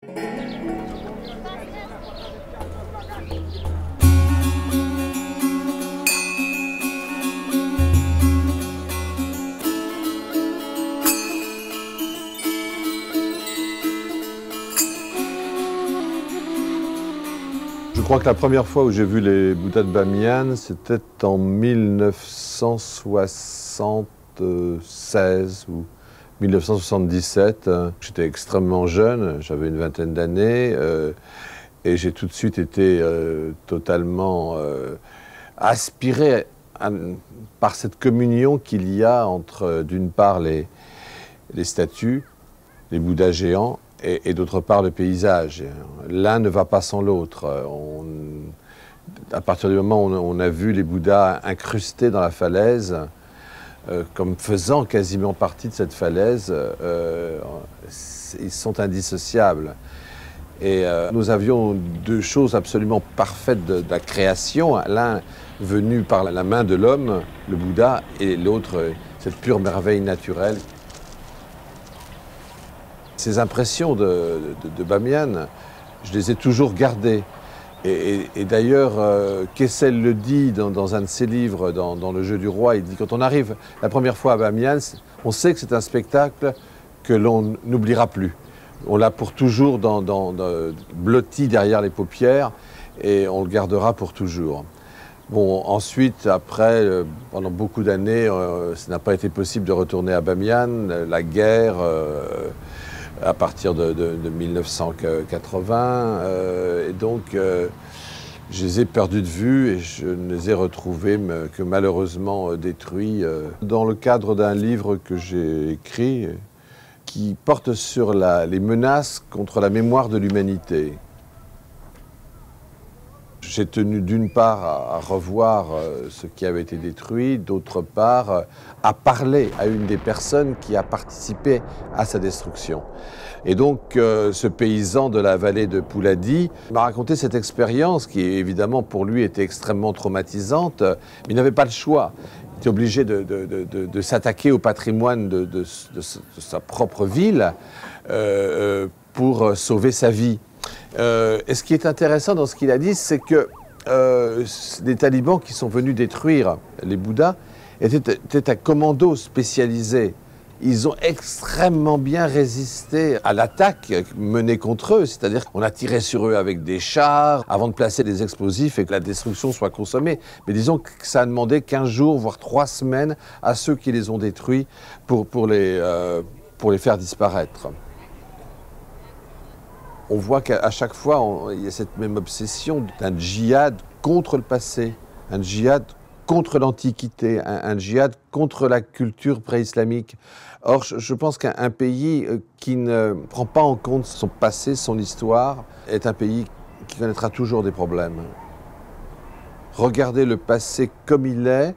Je crois que la première fois où j'ai vu les Bouddhas de Bamiyan, c'était en 1976 ou 1977. J'étais extrêmement jeune, j'avais une vingtaine d'années, et j'ai tout de suite été totalement aspiré par cette communion qu'il y a entre, d'une part, les statues, les Bouddhas géants, et d'autre part le paysage. L'un ne va pas sans l'autre. À partir du moment où on a vu les Bouddhas incrustés dans la falaise, comme faisant quasiment partie de cette falaise, ils sont indissociables. Et nous avions deux choses absolument parfaites de la création. L'un venu par la main de l'homme, le Bouddha, et l'autre, cette pure merveille naturelle. Ces impressions de Bamiyan, je les ai toujours gardées. Et d'ailleurs, Kessel le dit dans un de ses livres, dans Le Jeu du Roi, il dit quand on arrive la première fois à Bamiyan, on sait que c'est un spectacle que l'on n'oubliera plus. On l'a pour toujours blotti derrière les paupières et on le gardera pour toujours. Bon, ensuite, après, pendant beaucoup d'années, ça n'a pas été possible de retourner à Bamiyan, la guerre. À partir de 1980, et donc je les ai perdus de vue et je ne les ai retrouvés que malheureusement détruits dans le cadre d'un livre que j'ai écrit qui porte sur les menaces contre la mémoire de l'humanité. J'ai tenu d'une part à revoir ce qui avait été détruit, d'autre part à parler à une des personnes qui a participé à sa destruction. Et donc ce paysan de la vallée de Pouladi m'a raconté cette expérience qui évidemment pour lui était extrêmement traumatisante, mais il n'avait pas le choix. Il était obligé de s'attaquer au patrimoine de sa propre ville pour sauver sa vie. Et ce qui est intéressant dans ce qu'il a dit, c'est que les talibans qui sont venus détruire les Bouddhas étaient un commando spécialisé. Ils ont extrêmement bien résisté à l'attaque menée contre eux, c'est-à-dire qu'on a tiré sur eux avec des chars avant de placer des explosifs et que la destruction soit consommée. Mais disons que ça a demandé 15 jours, voire 3 semaines à ceux qui les ont détruits pour les faire disparaître. On voit qu'à chaque fois, il y a cette même obsession d'un djihad contre le passé, un djihad contre l'Antiquité, un djihad contre la culture pré-islamique. Or, je pense qu'un pays qui ne prend pas en compte son passé, son histoire, est un pays qui connaîtra toujours des problèmes. Regarder le passé comme il est,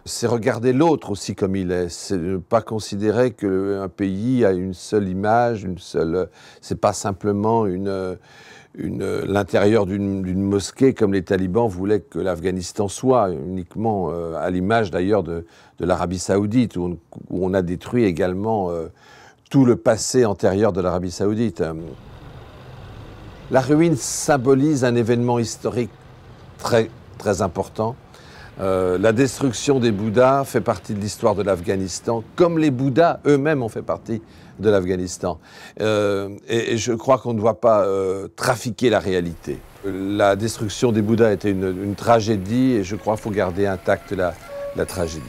c'est regarder l'autre aussi comme il est. C'est ne pas considérer qu'un pays a une seule image, c'est pas simplement l'intérieur d'une mosquée comme les talibans voulaient que l'Afghanistan soit, uniquement à l'image d'ailleurs de l'Arabie Saoudite, où on a détruit également tout le passé antérieur de l'Arabie Saoudite. La ruine symbolise un événement historique très, très important. La destruction des Bouddhas fait partie de l'histoire de l'Afghanistan, comme les Bouddhas eux-mêmes ont fait partie de l'Afghanistan. Et je crois qu'on ne doit pas trafiquer la réalité. La destruction des Bouddhas était une tragédie et je crois qu'il faut garder intacte la tragédie.